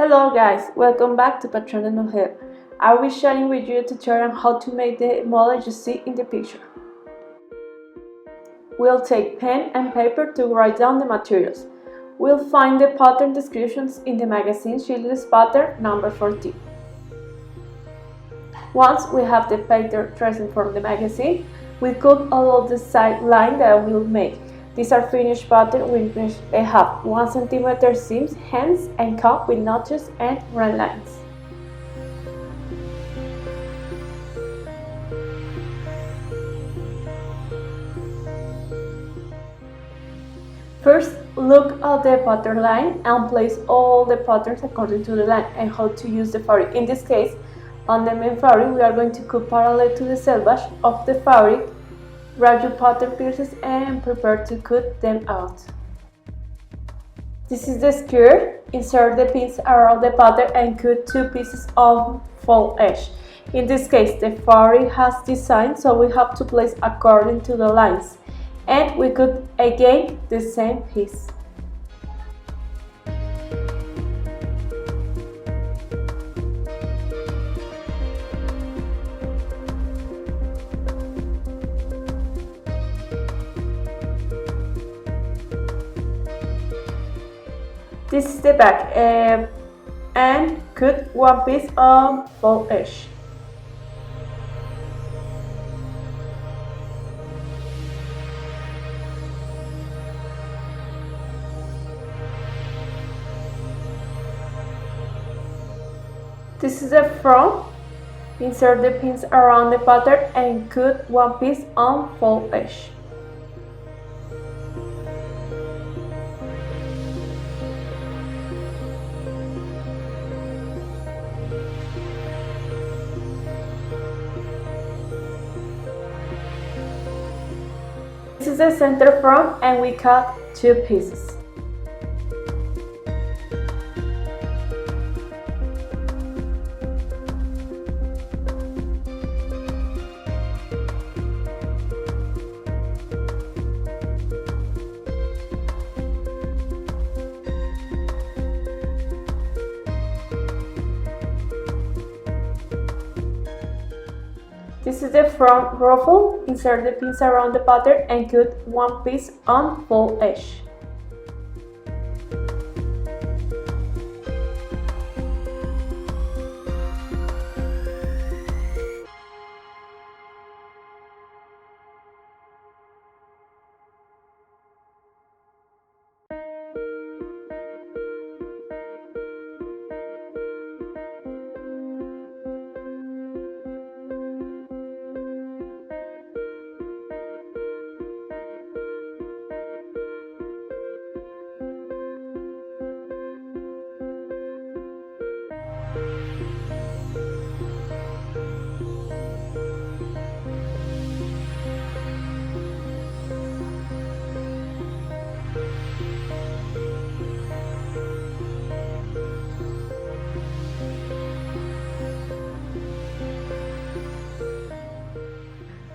Hello guys, welcome back to PatronesMujer. I will be sharing with you a tutorial on how to make the model you see in the picture. We'll take pen and paper to write down the materials. We'll find the pattern descriptions in the magazine Children's Pattern number 14. Once we have the pattern tracing from the magazine, we cut all of the side line that we'll make. These are finished patterns which have 1 cm seams, hems, and come with notches and red lines. First, look at the pattern line and place all the patterns according to the line and how to use the fabric. In this case, on the main fabric, we are going to cut parallel to the selvage of the fabric, grab your pattern pieces and prepare to cut them out. This is the skirt. Insert the pins around the pattern and cut 2 pieces on fold edge. In this case, the fabric has design, so we have to place according to the lines. And we cut again the same piece. This is the back and cut 1 piece on fold edge. This is the front. Insert the pins around the pattern and cut 1 piece on fold edge. This is the center front and we cut 2 pieces. This is the front ruffle. Insert the pins around the pattern and cut 1 piece on fold edge.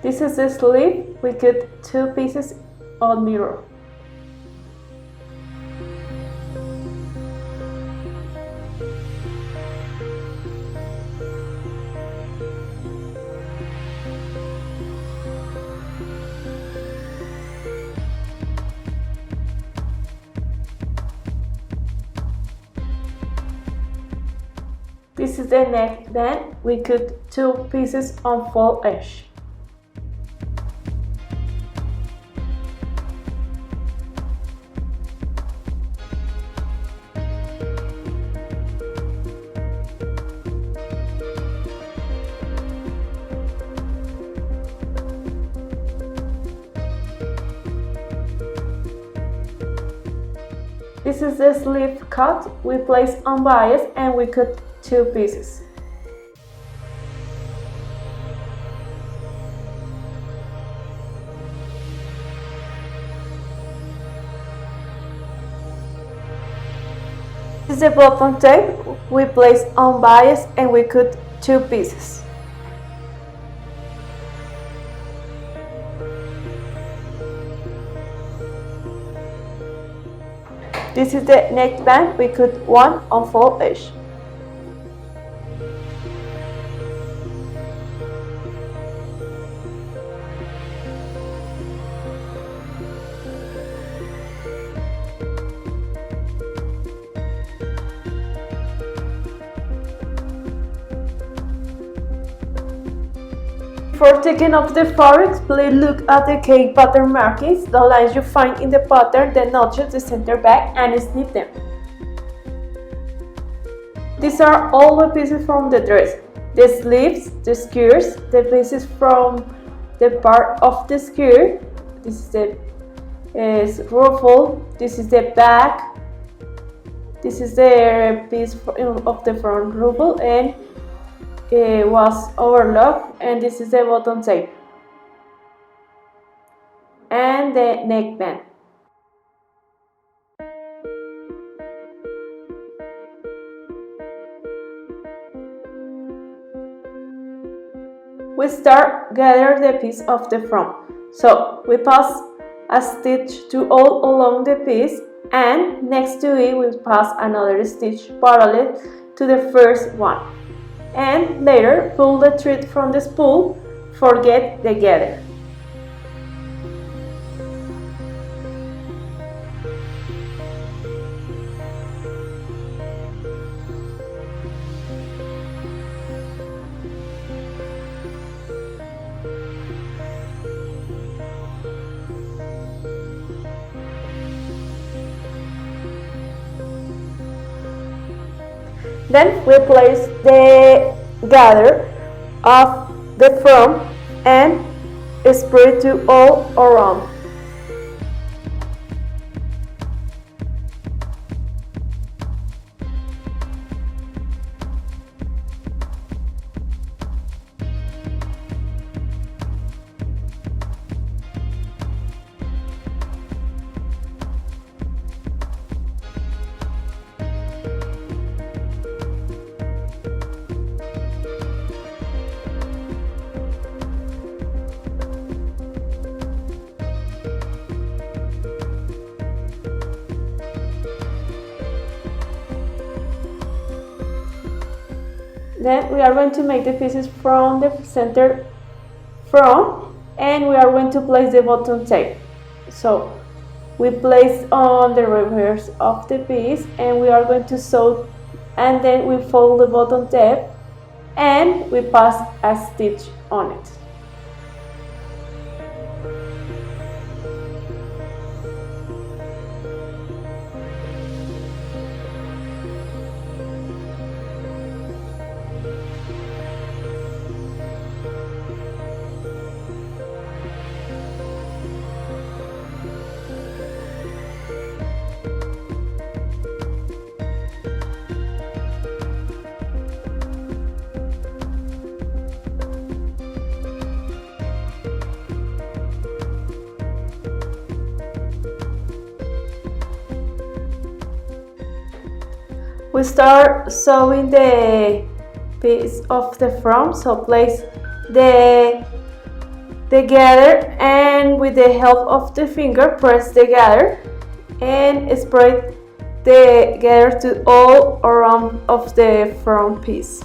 This is the sleeve. We cut 2 pieces on mirror. This is the neckband. We cut 2 pieces on fold edge. This is the sleeve cut. We place on bias and we cut 2 pieces. This is the bottom tape. We place on bias and we cut 2 pieces. This is the neckband. We cut one on full edge. Before taking off the fabrics, please look at the cake pattern markings, the lines you find in the pattern, the notches, the center back, and snip them. These are all the pieces from the dress: the sleeves, the skirts, the pieces from the part of the skirt. This is the ruffle, this is the back, this is the piece of the front ruffle, and was overlocked, and this is the bottom tape and the neckband. We start gather the piece of the front, so we pass a stitch to all along the piece, and next to it we pass another stitch parallel to the first one, and later pull the thread from the spool. Forget the gather. Then we place the gather of the front and spread to all around. Then we are going to make the pieces from the center front, and we are going to place the bottom tape. So we place on the reverse of the piece, and we are going to sew, and then we fold the bottom tape and we pass a stitch on it. We start sewing the piece of the front, so place the gather, and with the help of the finger press the gather and spread the gather to all around of the front piece.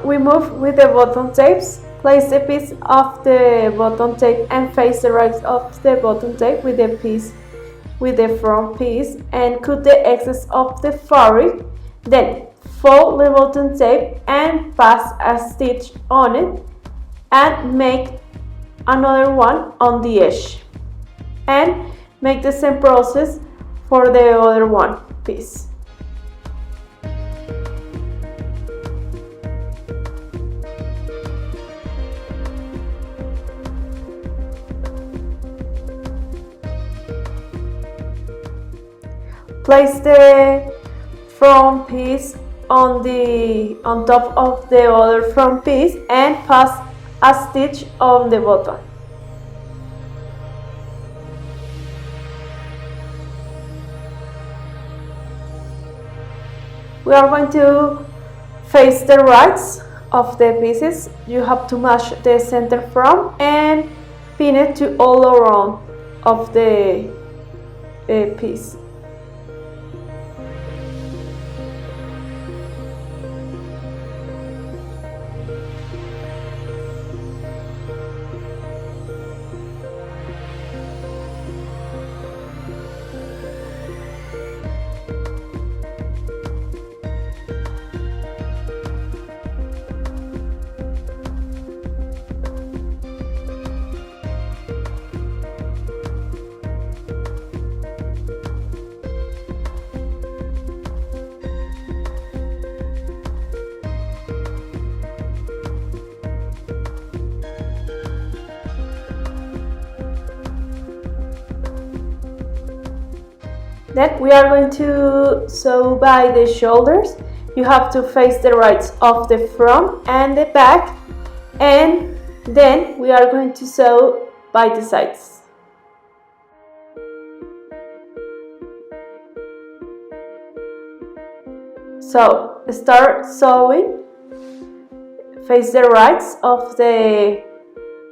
We move with the bottom tapes. Place the piece of the bottom tape and face the right of the bottom tape with the piece with the front piece and cut the excess of the fabric. Then fold the bottom tape and pass a stitch on it and make another one on the edge, and make the same process for the other one piece. Place the front piece on top of the other front piece and pass a stitch on the bottom. We are going to face the rights of the pieces. You have to match the center front and pin it to all around of the piece. Then we are going to sew by the shoulders. You have to face the rights of the front and the back, and then we are going to sew by the sides. So start sewing, face the rights of the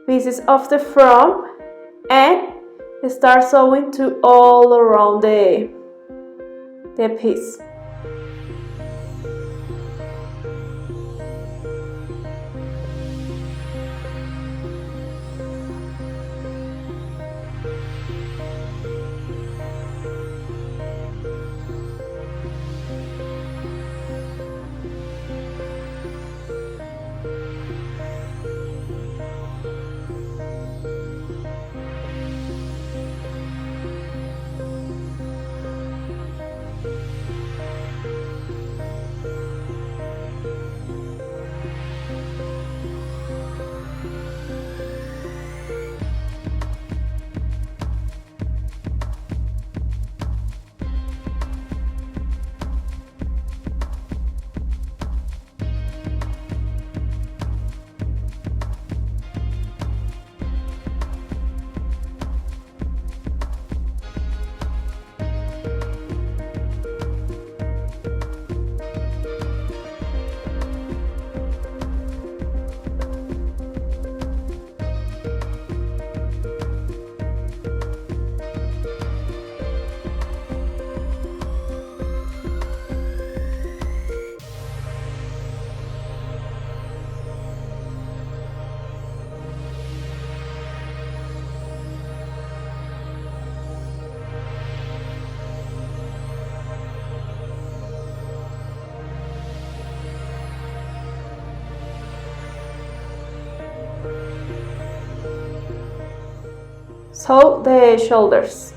pieces of the front and start sewing to all around the piece. Sew the shoulders.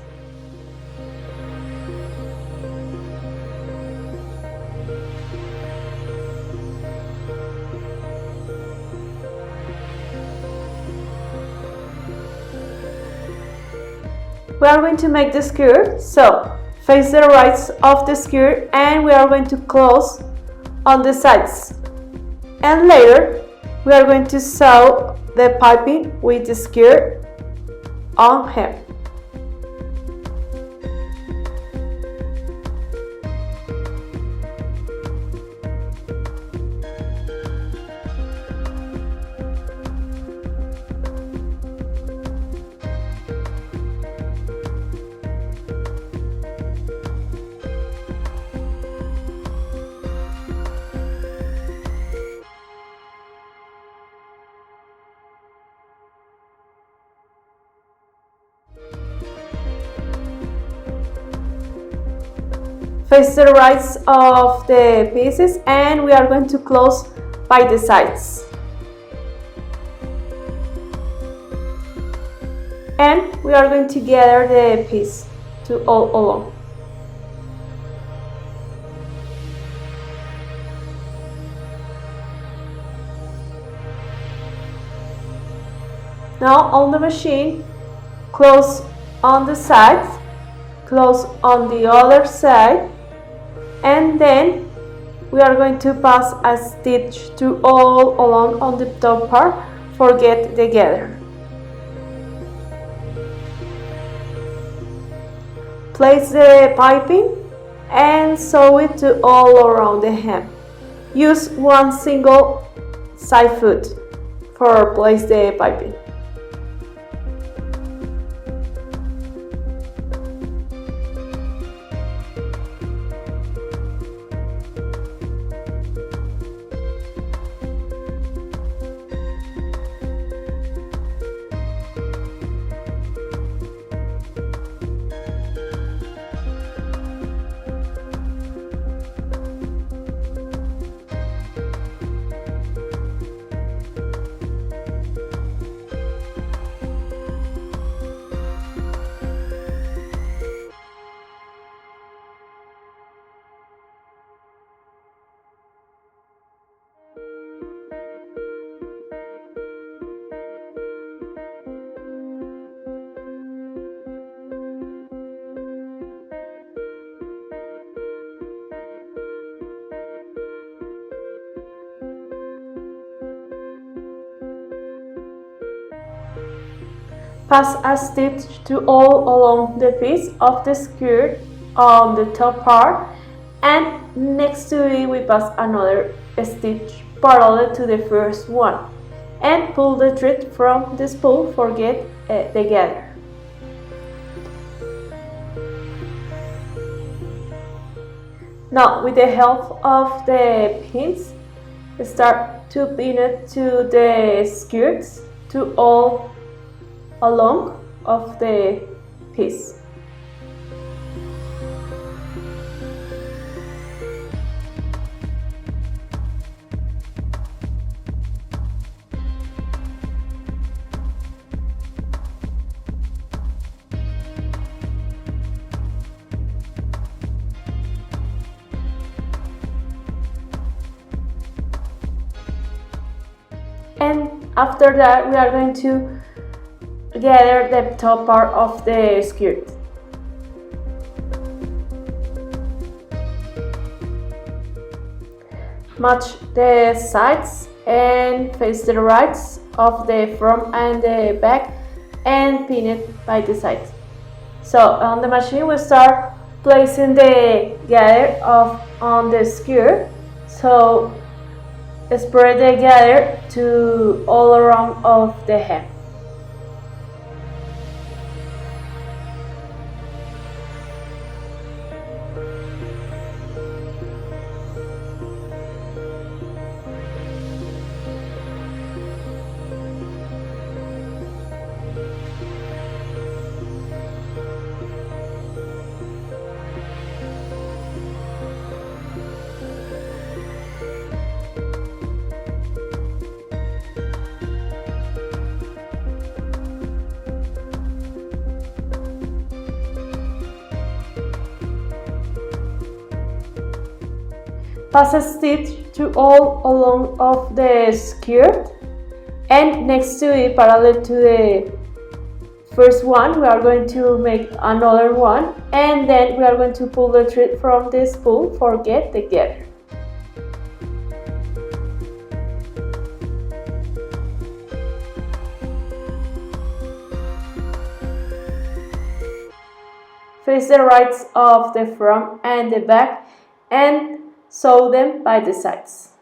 We are going to make the skirt, so face the rights of the skirt and we are going to close on the sides. And later we are going to sew the piping with the skirt on hem. Face the rights of the pieces, and we are going to close by the sides. And we are going to gather the piece to all along. Now on the machine, close on the sides, close on the other side, and then we are going to pass a stitch to all along on the top part, forget the gather. Place the piping and sew it to all around the hem. Use one single side foot for place the piping. Pass a stitch to all along the piece of the skirt on the top part, and next to it we pass another stitch parallel to the first one, and pull the thread from the spool, forget the gather. Now with the help of the pins, start to pin it to the skirts to all along of the piece. And after that we are going to gather the top part of the skirt. Match the sides and face the rights of the front and the back, and pin it by the sides. So on the machine we start placing the gather on the skirt. So spread the gather to all around of the hem. Pass a stitch to all along of the skirt, and next to it, parallel to the first one, we are going to make another one, and then we are going to pull the thread from the spool, forget the gather. Face the rights of the front and the back, and sew them by the sides.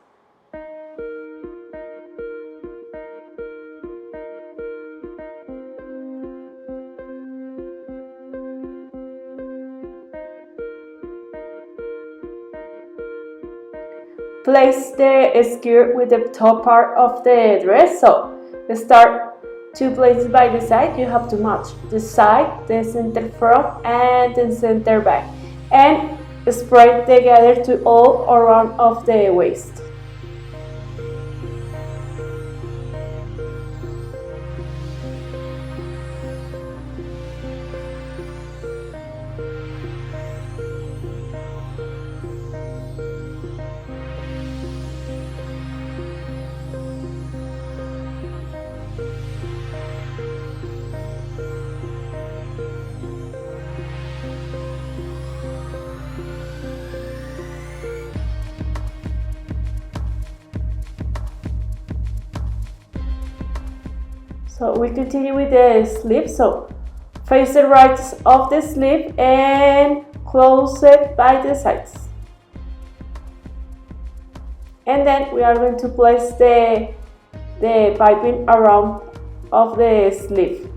Place the skirt with the top part of the dress. So start to place it by the side. You have to match the side, the center front, and the center back. And spread together to all around of the waist. So we continue with the sleeve. So face the right of the sleeve and close it by the sides. And then we are going to place the piping around of the sleeve.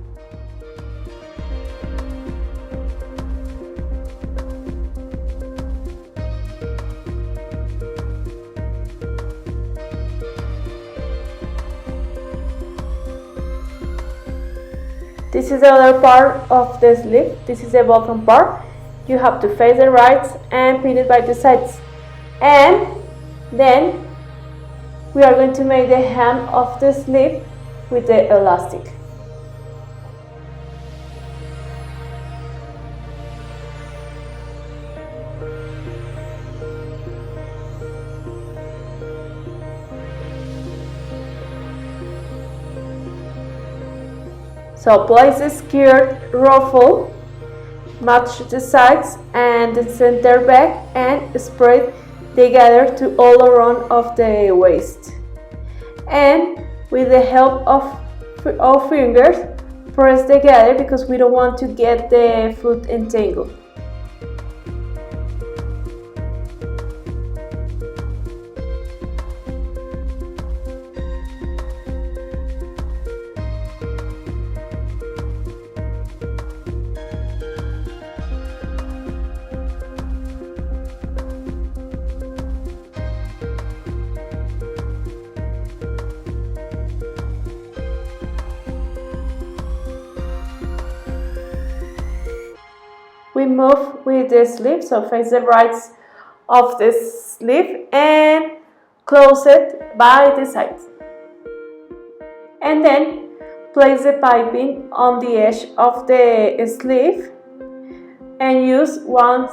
This is the other part of the sleeve. This is the bottom part. You have to face the right and pin it by the sides. And then we are going to make the hem of the sleeve with the elastic. So place the skirt ruffle, match the sides and the center back and spread together to all around of the waist. And with the help of our fingers, press together because we don't want to get the foot entangled. We move with the sleeve, so face the right of the sleeve and close it by the sides. And then place the piping on the edge of the sleeve and use one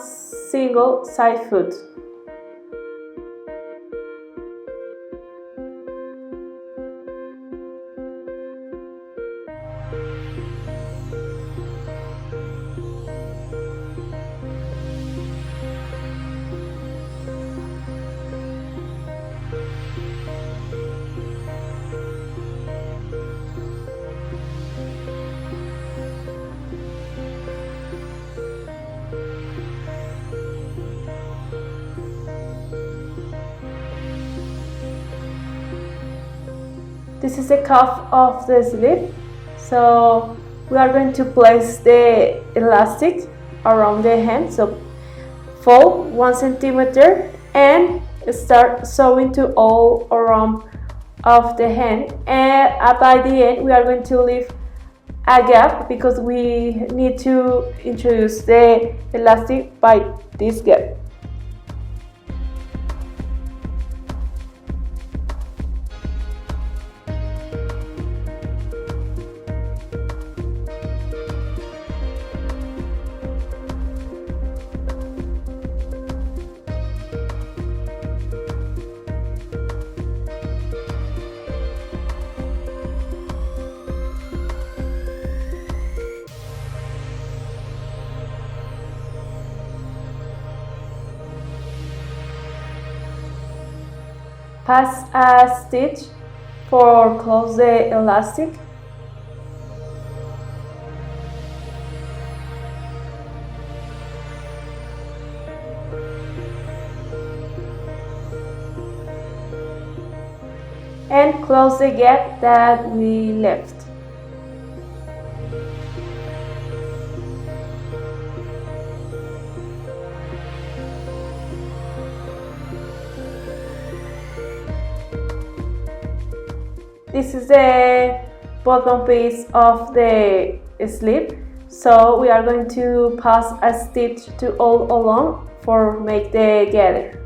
single side foot. This is the cuff of the sleeve, so we are going to place the elastic around the hem. So fold 1 centimeter and start sewing to all around of the hem, and by the end we are going to leave a gap because we need to introduce the elastic by this gap. Pass a stitch for close the elastic. And close the gap that we left. This is the bottom piece of the sleeve, so we are going to pass a stitch to all along for make the gather.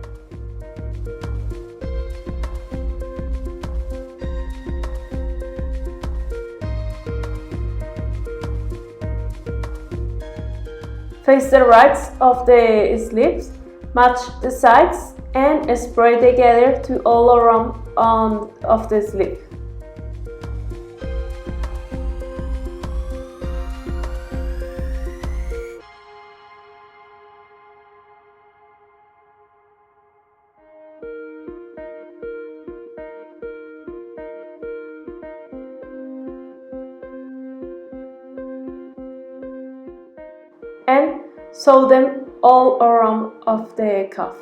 Face the rights of the sleeves, match the sides, and spread the gather to all around of the sleeve. And sew them all around of the cuff.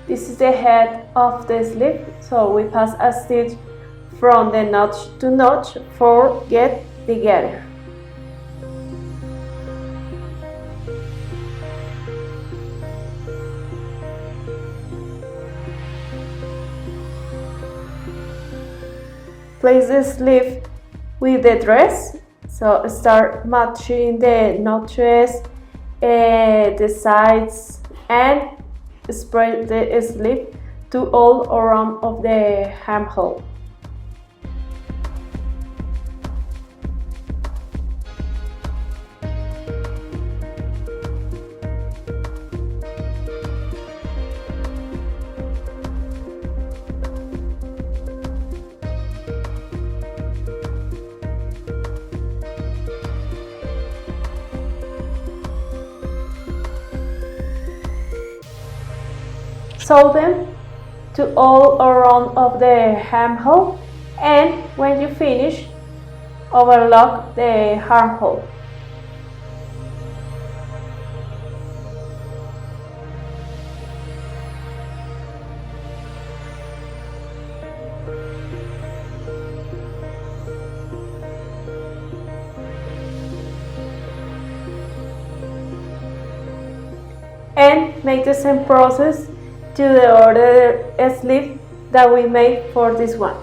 This is the head of the sleeve, so we pass a stitch from the notch to notch for get the gather. Place the sleeve with the dress, so start matching the notches, the sides, and spread the sleeve to all around of the armhole. Sew them to all around of the armhole, and when you finish, overlock the armhole. And make the same process to the other sleeve that we made for this one.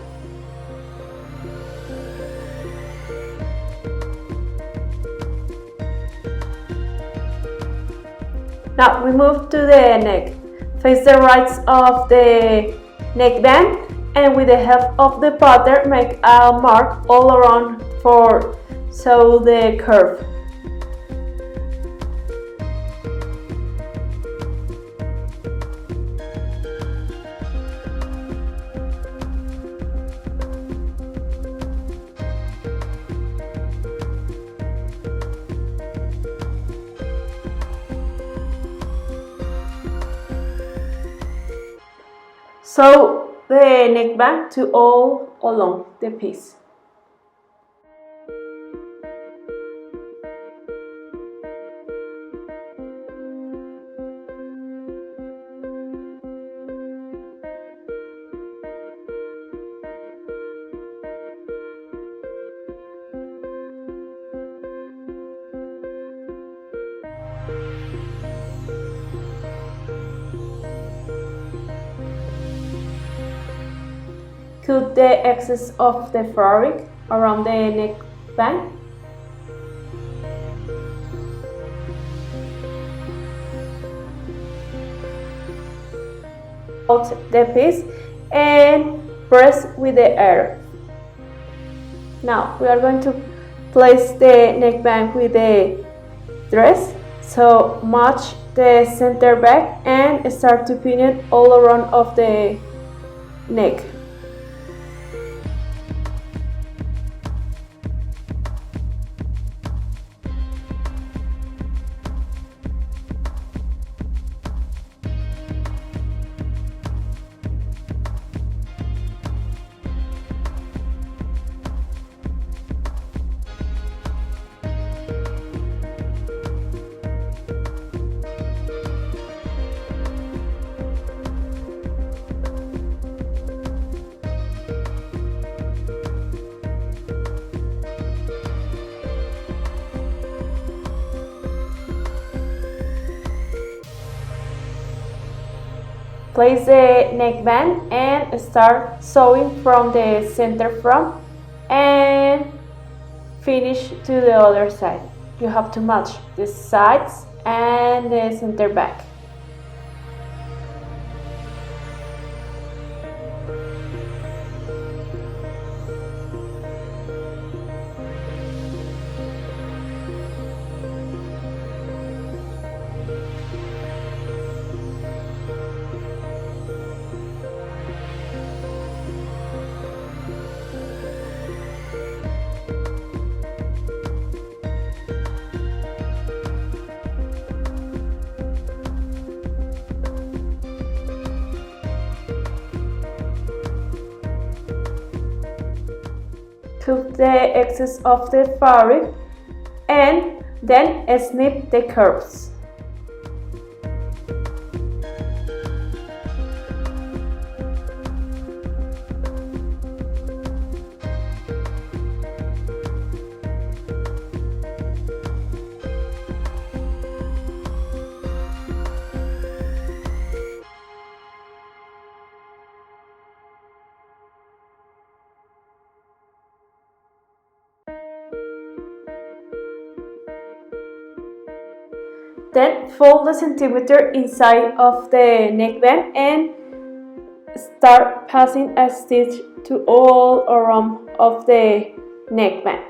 Now we move to the neck. Face the rights of the neckband, and with the help of the pattern make a mark all around for sew the curve. Sew the neckband to all along the piece. Cut the excess of the fabric around the neckband. Out the piece and press with the air. Now we are going to place the neckband with the dress, so match the center back and start to pin it all around of the neck. Place the neckband and start sewing from the center front and finish to the other side. You have to match the sides and the center back. Cut the excess of the fabric and then snip the curves. Then fold the centimeter inside of the neckband and start passing a stitch to all around of the neckband.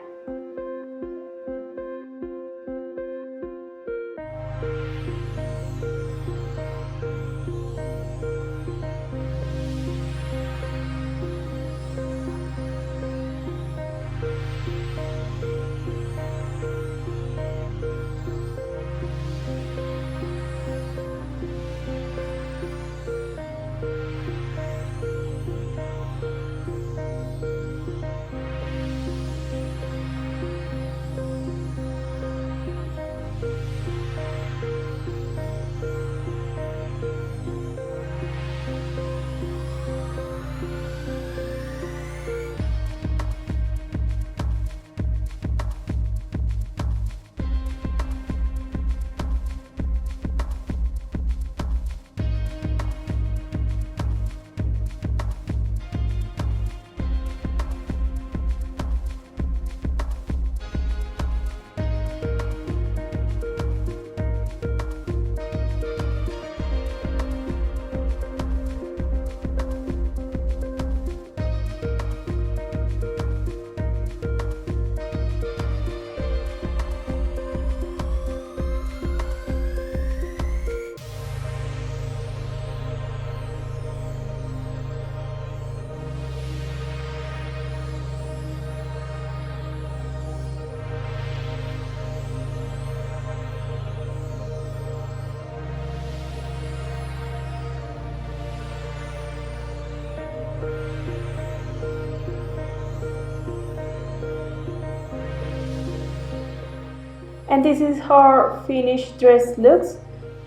And this is how our finished dress looks.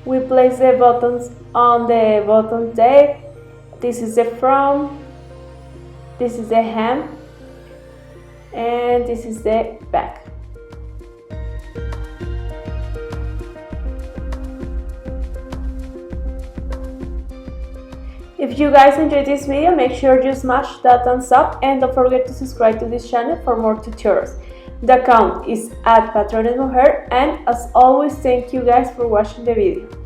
We place the buttons on the bottom tape. This is the front, this is the hem, and this is the back. If you guys enjoyed this video, make sure you smash that thumbs up and don't forget to subscribe to this channel for more tutorials. The account is @PatronesMujer, and as always, thank you guys for watching the video.